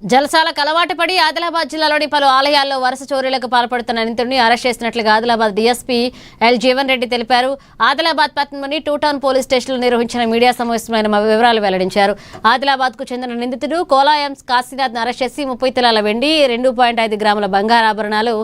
జలసాలకు అలవాటు పడి ఆదిలాబాద్ జిల్లాలోని పలు ఆలయాల్లో వరుస చోరీలకు పాల్పడుతున్న నిందితుడిని అరెస్ట్ చేసినట్లుగా ఆదిలాబాద్ డీఎస్పీ ఎల్ జీవన్ రెడ్డి తెలిపారు. ఆదిలాబాద్ పట్టణంలోని టూ టౌన్ పోలీస్ స్టేషన్లో నిర్వహించిన మీడియా సమావేశంలో వివరాలు వెల్లడించారు. ఆదిలాబాద్కు చెందిన నిందితుడు కోలాయం కాశీనాథ్ను అరెస్ట్ చేసి 30 తులాల వెండి, 2.5 గ్రాముల బంగారు ఆభరణాలు,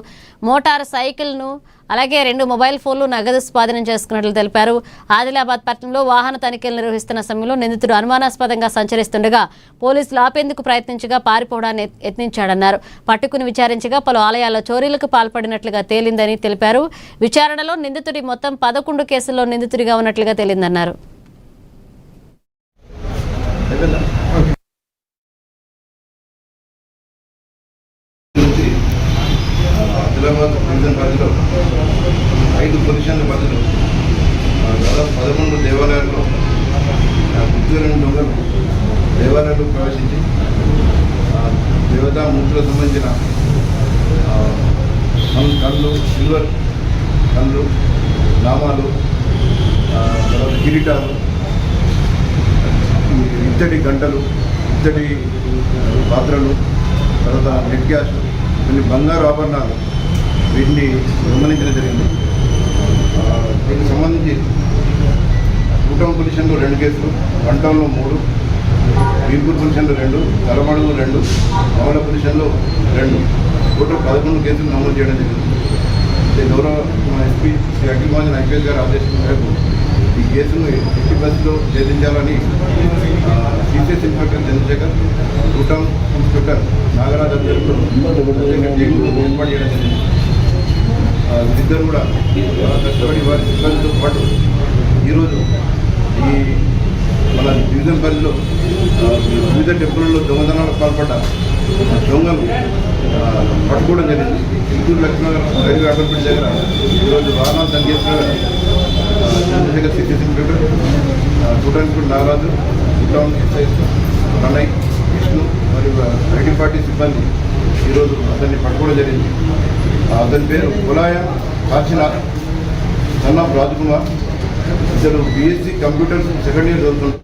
మోటార్ సైకిల్ను అలాగే 2 మొబైల్ ఫోన్లు నగదు స్వాధీనం చేసుకున్నట్లు తెలిపారు. ఆదిలాబాద్ పట్టణంలో వాహన తనిఖీలు నిర్వహిస్తున్న సమయంలో నిందితుడు అనుమానాస్పదంగా సంచరిస్తుండగా పోలీసులు ఆపేందుకు ప్రయత్నించగా పారిపోవడాన్ని యత్నించాడన్నారు. పట్టుకుని విచారించగా పలు ఆలయాల్లో చోరీలకు పాల్పడినట్లుగా తేలిందని తెలిపారు. విచారణలో నిందితుడి మొత్తం 11 కేసుల్లో నిందితుడిగా ఉన్నట్లుగా తేలిందన్నారు. ఆదిలాబాద్ డివిజన్ పరిధిలో 5 పొజిషన్ల పరిధిలో దాదాపు 11 దేవాలయాల్లో గుర్తులేని దొంగలు దేవాలయాలకు ప్రవేశించి దేవతా మూర్తులకు సంబంధించిన కళ్ళు, సిల్వర్ కళ్ళు, నామాలు, తర్వాత కిరీటాలు, ఇత్తడి గంటలు, ఇత్తడి పాత్రలు, తర్వాత నెట్ గ్యాస్, కొన్ని బంగారు ఆభరణాలు వీటిని గమనించడం జరిగింది. దీనికి సంబంధించి టూ టౌన్ పొజిషన్లో 2 కేసులు, 1 టౌన్లో 3, బీర్పూర్ పొజిషన్లో 2, తలమడుగు 2, మామూలు పొజిషన్లో 2, టోటల్ 11 కేసులు నమోదు చేయడం జరిగింది. గౌరవ ఎస్పీ శ్రీ అఖిల్ మోహన్ ఐపీఎస్ గారి ఆదేశం మేరకు ఈ కేసును ఎట్టి బస్సులో ఛేదించాలని CCS inspector Chandrashekar, two town inspector Nagaraj అధ్యక్షులు ఏర్పాటు చేయడం జరిగింది. వీరిద్దరు కూడా కష్టపడి వారి సిబ్బందితో పాటు ఈరోజు ఈ మన డివిజన్ పరిధిలో వివిధ టెంపుల్లో దొంగతనాలకు పాల్పడ్డ దొంగలు పట్టుకోవడం జరిగింది. చిత్తూరు లక్ష్మీనగర్ రైల్వే అడ్వర్టైజ్ దగ్గర ఈరోజు వాహనాలు తనిఖీగా Chandrashekar CCS inspector, two town inspector Nagaraju, two town SI Pranay, Vishnu మరియు ఐటీ పార్టీ సిబ్బంది ఈరోజు అతన్ని పట్టుకోవడం జరిగింది. అతని పేరు కోలాయం కాశీనాథ్, సన్ ఆఫ్ రాజ్కుమార్. ఇద్దరు BSc కంప్యూటర్స్ సెకండ్ ఇయర్ చదువుతున్నారు.